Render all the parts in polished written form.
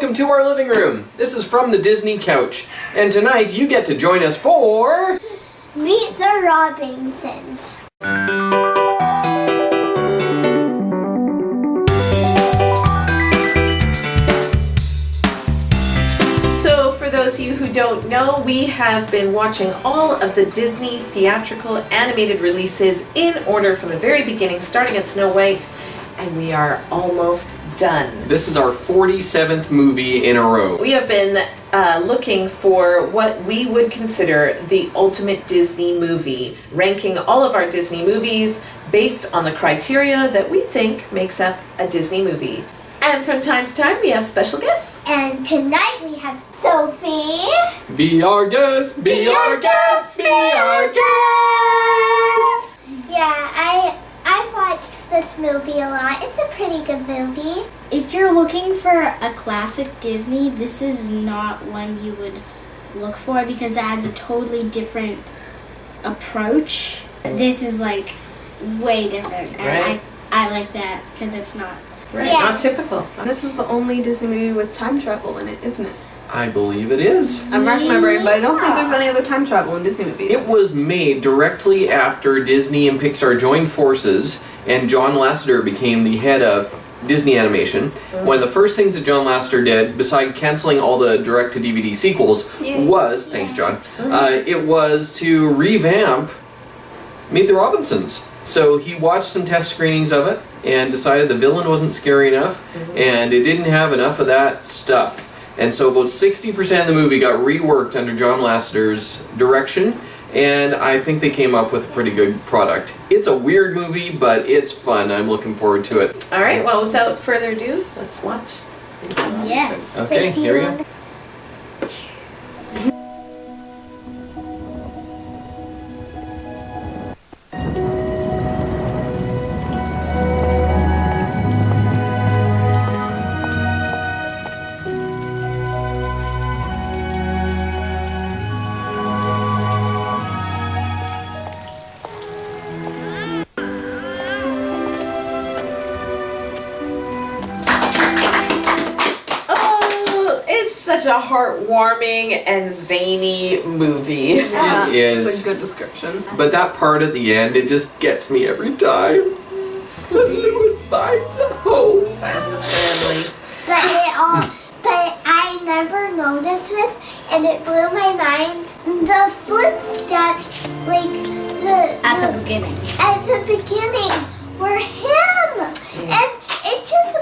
welcome to our living room. This is from the Disney couch, and tonight you get to join us for... Meet the Robinsons. So, for those of you who don't know, we have been watching all of the Disney theatrical animated releases in order from the very beginning, starting at Snow White, and we are almost done. This is our 47th movie in a row. We have been looking for what we would consider the ultimate Disney movie, ranking all of our Disney movies based on the criteria that we think makes up a Disney movie. And from time to time, we have special guests. And tonight we have Sophie. Be our guest, be our guest, be our guest! Yeah, I've watched this movie a lot. It's a pretty good movie. If you're looking for a classic Disney, this is not one you would look for because it has a totally different approach. This is like way different, and Right. I like that because it's not. Right, Yeah. not typical. This is the only Disney movie with time travel in it, isn't it? I believe it is. I'm racking my brain, but I don't think there's any other time travel in Disney movies. It was made directly after Disney and Pixar joined forces and John Lasseter became the head of Disney Animation. One of the first things that John Lasseter did, beside canceling all the direct-to-DVD sequels, was, thanks John, it was to revamp Meet the Robinsons. So he watched some test screenings of it and decided the villain wasn't scary enough and it didn't have enough of that stuff. And so about 60% of the movie got reworked under John Lasseter's direction, and I think they came up with a pretty good product. It's a weird movie, but it's fun. I'm looking forward to it. All right, well, without further ado, let's watch. Yes. Okay, here we go. Such a heartwarming and zany movie. Yeah, It is. It's a good description. But that part at the end, it just gets me every time. When Louis finds a home. Finds his family. But I never noticed this, and it blew my mind. The footsteps, like At the beginning. were him, and it just.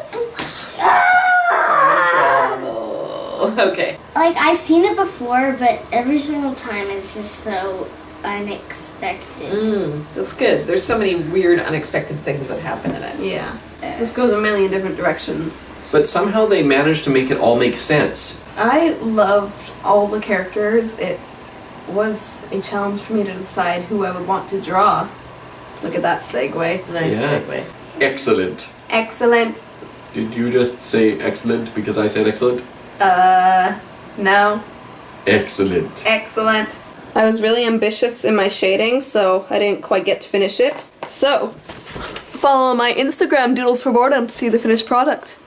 Okay. Like I've seen it before, but every single time it's just so unexpected. That's good. There's so many weird, unexpected things that happen in it. Yeah. This goes a million different directions. But somehow they managed to make it all make sense. I loved all the characters. It was a challenge for me to decide who I would want to draw. Look at that segue. Nice Yeah. segue. Excellent. Excellent. Did you just say excellent because I said excellent? No. Excellent. Excellent. I was really ambitious in my shading, so I didn't quite get to finish it. So, follow my Instagram, Doodles for Boredom, to see the finished product.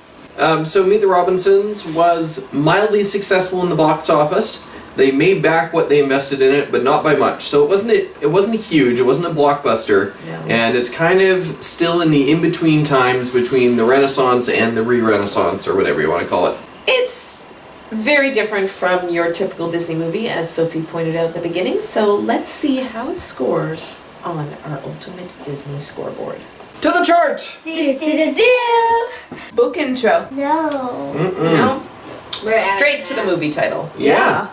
So Meet the Robinsons was mildly successful in the box office. They made back what they invested in it, but not by much. So it wasn't huge. It wasn't a blockbuster, No. and it's kind of still in the in-between times between the Renaissance and the re-Renaissance, or whatever you want to call it. It's very different from your typical Disney movie, as Sophie pointed out at the beginning. So let's see how it scores on our Ultimate Disney scoreboard. To the chart! Book intro. No. No? Straight to the movie title. Yeah.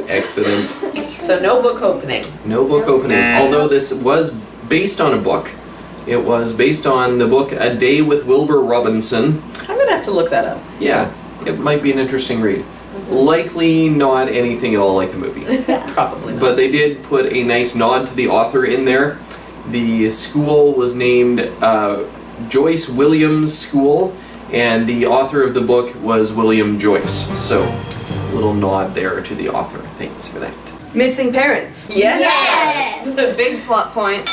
Excellent. So no book opening. No book opening. Although this was based on a book. It was based on the book A Day with Wilbur Robinson. I'm gonna have to look that up. Yeah, it might be an interesting read. Likely not anything at all like the movie. Probably not. But they did put a nice nod to the author in there. The school was named Joyce Williams School, and the author of the book was William Joyce. So, a little nod there to the author. Thanks for that. Missing parents. Yes! Big plot point.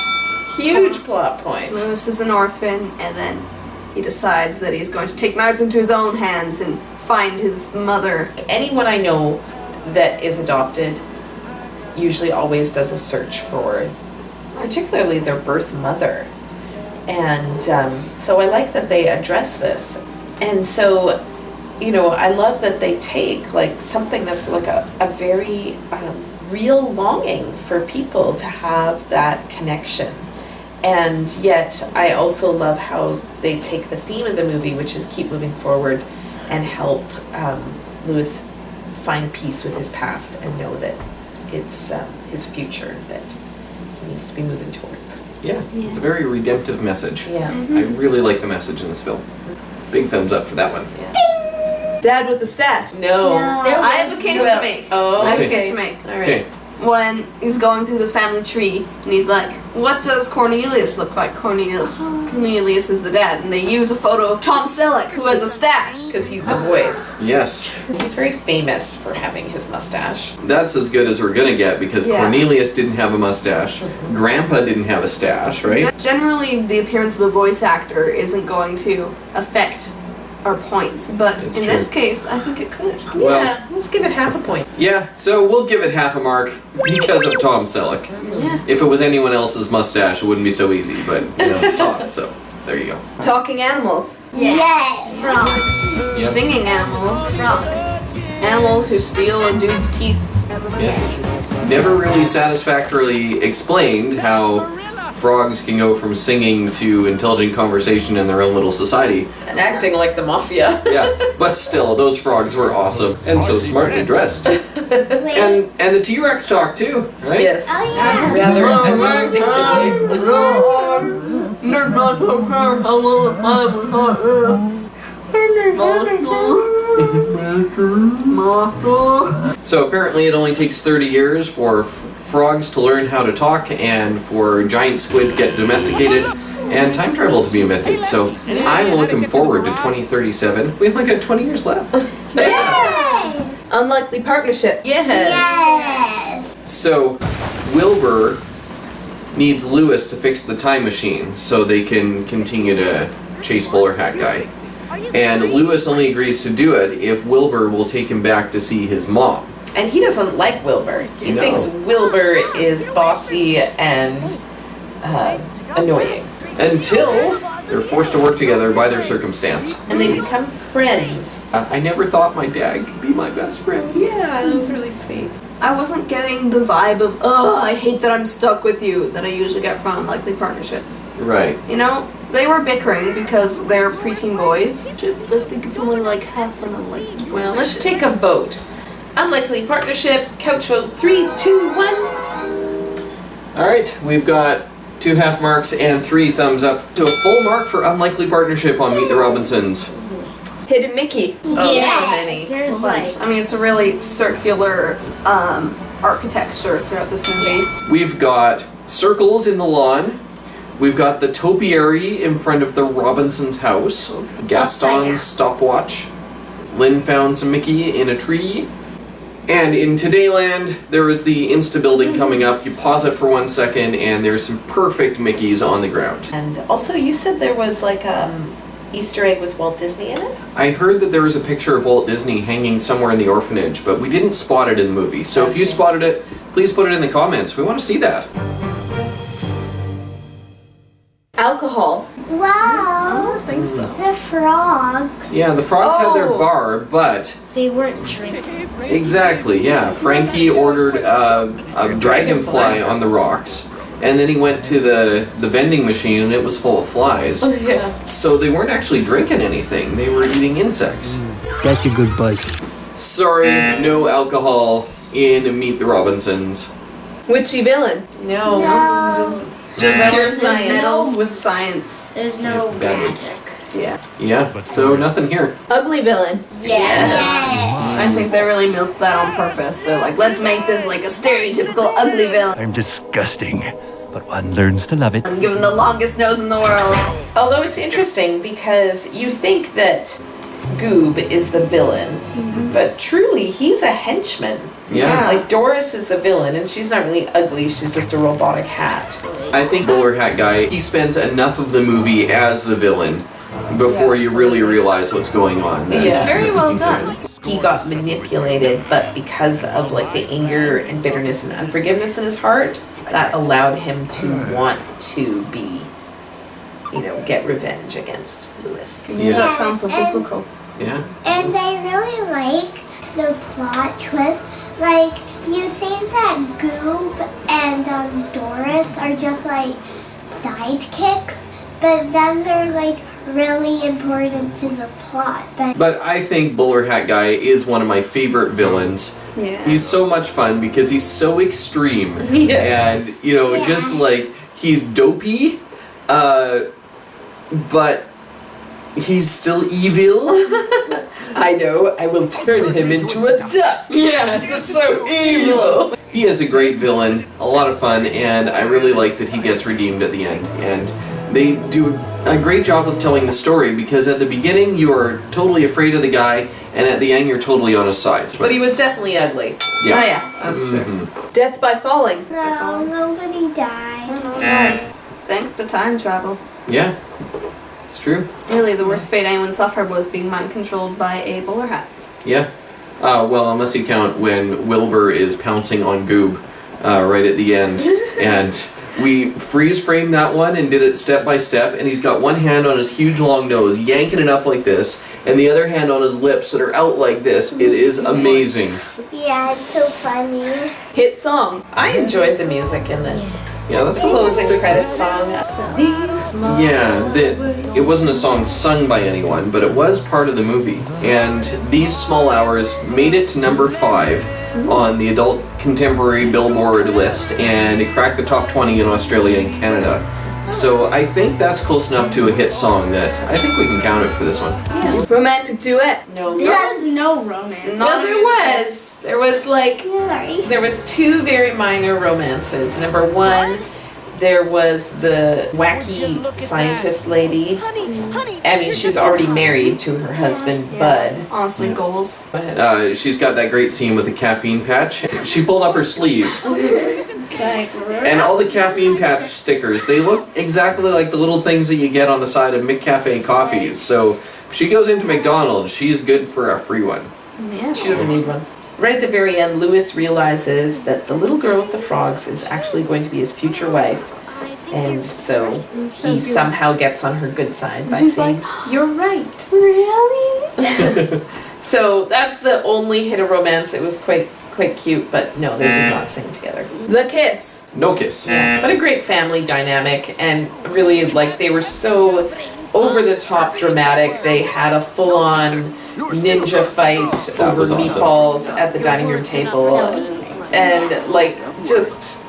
Huge plot point. Lewis is an orphan, and then he decides that he's going to take matters into his own hands and find his mother. Anyone I know that is adopted usually always does a search for particularly their birth mother. And so I like that they address this. And so, you know, I love that they take like something that's like a very real longing for people to have that connection. And yet I also love how they take the theme of the movie, which is keep moving forward, and help Lewis find peace with his past and know that it's his future that he needs to be moving towards. Yeah, it's a very redemptive message. Yeah. I really like the message in this film. Big thumbs up for that one. Dad with the stash. No. I have a case to make. Oh, I have a okay. case to make. All right. Okay. When he's going through the family tree and he's like, what does Cornelius look like? Cornelius is the dad, and they use a photo of Tom Selleck, who has a stash. Because he's the voice. Yes. He's very famous for having his mustache. That's as good as we're gonna get because Yeah. Cornelius didn't have a mustache. Grandpa didn't have a stash, right? Generally, the appearance of a voice actor isn't going to affect our points, but That's in true. this case, I think it could. Well- Yeah, let's give it half a point. Yeah, so we'll give it half a mark because of Tom Selleck. Yeah. If it was anyone else's mustache, it wouldn't be so easy, but you know, it's Tom, so there you go. Talking animals, Yes. Frogs. Yep. singing animals, Frogs. animals who steal a dude's teeth. Yes. Never really satisfactorily explained how frogs can go from singing to intelligent conversation in their own little society. And acting like the mafia. Yeah, but still, those frogs were awesome and so smartly dressed. Wait. And the T-Rex talk too, right? Yes. Oh yeah. Yeah, they're distinctively. So apparently it only takes 30 years for frogs to learn how to talk and for giant squid to get domesticated and time travel to be invented. So I'm looking forward to 2037. We only got 20 years left. Yay. Unlikely partnership. Yes. So Wilbur needs Lewis to fix the time machine so they can continue to chase Bowler Hat Guy. And Lewis only agrees to do it if Wilbur will take him back to see his mom. And he doesn't like Wilbur. He No. thinks Wilbur is bossy and annoying. Until they're forced to work together by their circumstance. And they become friends. I never thought my dad could be my best friend. Yeah, that was really sweet. I wasn't getting the vibe of, oh, I hate that I'm stuck with you, that I usually get from unlikely partnerships. Right. You know, they were bickering because they're preteen boys. I think it's only like half an unlikely. Well, let's take a vote. Unlikely partnership, couch vote 3, 2, 1. All right, we've got 2 half marks and 3 thumbs up to a full mark for unlikely partnership on Meet the Robinsons. Hidden Mickey. Oh, Yes. so many. There's like I mean, it's a really circular architecture throughout this movie. We've got circles in the lawn. We've got the topiary in front of the Robinsons' house. Gaston's stopwatch. Lynn found some Mickey in a tree. And in Todayland, there is the Insta building coming up. You pause it for 1 second, and there's some perfect Mickeys on the ground. And also, you said there was like Easter egg with Walt Disney in it? I heard that there was a picture of Walt Disney hanging somewhere in the orphanage, but we didn't spot it in the movie. So if you spotted it, please put it in the comments. We want to see that. Alcohol. Wow. I think so. The frogs. Yeah, the frogs had their Oh. bar, but they weren't drinking. exactly, yeah. Frankie ordered a dragonfly on the rocks, and then he went to the vending machine and it was full of flies. Yeah. So they weren't actually drinking anything, they were eating insects. That's a good buzz. Sorry, no alcohol in Meet the Robinsons. Witchy villain. No. No. Just pure science. meddles with science. There's no Badly. magic. Yeah. Yeah, so nothing here. Ugly villain. Yes. I think they really milked that on purpose. They're like, let's make this like a stereotypical ugly villain. I'm disgusting, but one learns to love it. And give him the longest nose in the world. Although it's interesting because you think that Goob is the villain, but truly he's a henchman. Yeah. Like Doris is the villain, and she's not really ugly, she's just a robotic hat. I think Bowler Hat Guy, he spends enough of the movie as the villain before Yeah, you really absolutely. realize what's going on. That's Yeah. Very what well you can done. He got manipulated, but because of like the anger and bitterness and unforgiveness in his heart, that allowed him to want to be, get revenge against Lewis. Yeah, that sounds so and- biblical. do. Yeah. And I really liked the plot twist. Like, you think that Goob and Doris are just like sidekicks, but then they're like really important to the plot. But I think Bowler Hat Guy is one of my favorite villains. Yeah. He's so much fun because he's so extreme. Yes. And, just like, he's dopey, but he's still evil. I know, I will turn him into a duck. Yes, it's so evil. He is a great villain, a lot of fun, and I really like that he gets redeemed at the end. And they do a great job with telling the story because at the beginning you are totally afraid of the guy, and at the end you're totally on his side. But he was definitely ugly. Oh yeah, that's true. Death by falling. No, nobody died. Thanks to time travel. Yeah, it's true. Really, the worst fate anyone suffered was being mind controlled by a bowler hat. Yeah. Well, unless you count when Wilbur is pouncing on Goob right at the end. And we freeze framed that one and did it step by step. And he's got one hand on his huge long nose, yanking it up like this, and the other hand on his lips that are out like this. It is amazing. Yeah, it's so funny. Hit song. I enjoyed the music in this. Yeah, that's the Closing sticks credit out. song. These small Yeah, it wasn't a song sung by anyone, but it was part of the movie. And These Small Hours made it to number 5 on the adult contemporary Billboard list, and it cracked the top 20 in Australia and Canada. So I think that's close enough to a hit song that I think we can count it for this one. Romantic duet. No, There was no romance. no, there was. There was like Sorry. There was 2 very minor romances. Number 1, there was the wacky scientist lady. I mean, she's already married to her husband, Bud. Honestly, goals. Go ahead. She's got that great scene with the caffeine patch. She pulled up her sleeve, and all the caffeine patch stickers, they look exactly like the little things that you get on the side of McCafe coffees. So if she goes into McDonald's, she's good for a free one. Yeah. She doesn't need one. Right at the very end, Lewis realizes that the little girl with the frogs is actually going to be his future wife. And so he somehow gets on her good side by She's saying, like, "You're right." Really? So that's the only hit of romance. It was quite cute, but no, they did not sing together. The kiss. No kiss. But a great family dynamic, and really, like, they were so over the top dramatic. They had a full on ninja fight That over was awesome. meatballs at the dining room table, and like just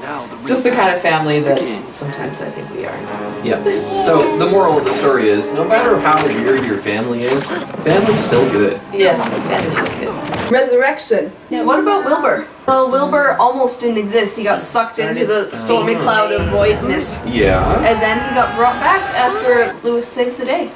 the kind of family that sometimes I think we are. Yeah. So the moral of the story is, no matter how weird your family is, family's still good. Yes, family is good. Resurrection. What about Wilbur? Well, Wilbur almost didn't exist. He got sucked into the stormy cloud of voidness. Yeah. And then he got brought back after Lewis saved the day.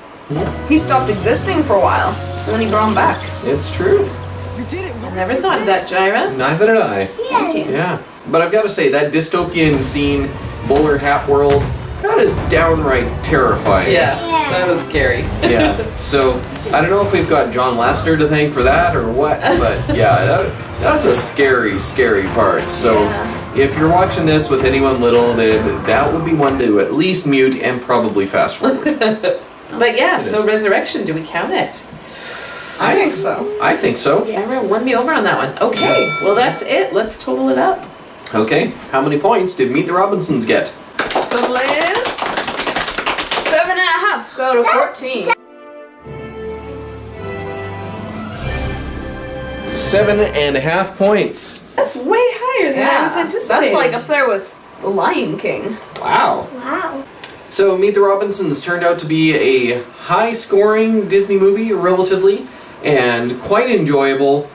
He stopped existing for a while, and then he brought him back. It's true. I never thought of that, Jaira. Neither did I. Yeah. But I've got to say, that dystopian scene, Bowler Hat World, that is downright terrifying. Yeah, that was scary. Yeah. So, I don't know if we've got John Lasseter to thank for that or what, but yeah, that's a scary, scary part. So, Yeah. if you're watching this with anyone little, then that would be one to at least mute and probably fast forward. But yeah, It so is. Resurrection, do we count it? I think so. I think so. Jaira won me over on that one. Okay, well that's it. Let's total it up. Okay, how many points did Meet the Robinsons get? Total is 7.5 out of 14. 7.5 points. That's way higher than I was anticipating. That's like up there with The Lion King. Wow. Wow. So Meet the Robinsons turned out to be a high-scoring Disney movie, relatively, and quite enjoyable.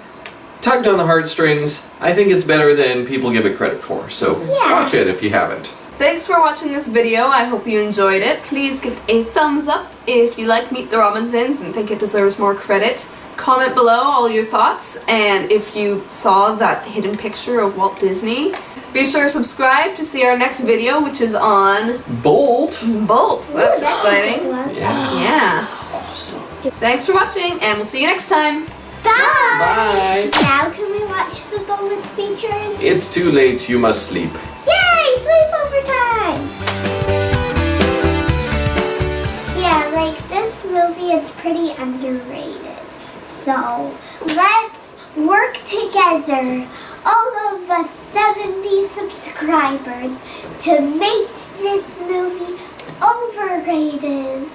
Tugged on the heartstrings. I think it's better than people give it credit for, so watch it if you haven't. Thanks for watching this video. I hope you enjoyed it. Please give it a thumbs up if you like Meet the Robinsons and think it deserves more credit. Comment below all your thoughts, and if you saw that hidden picture of Walt Disney, be sure to subscribe to see our next video, which is on Bolt! Bolt. That's exciting. Yeah. Yeah. awesome. Thanks for watching, and we'll see you next time. Bye! Bye. Now can we watch the bonus features? It's too late. You must sleep. Yay! Sleepover time! Yeah, like this movie is pretty underrated. So let's work together, all of us 70 subscribers, to make this movie overrated.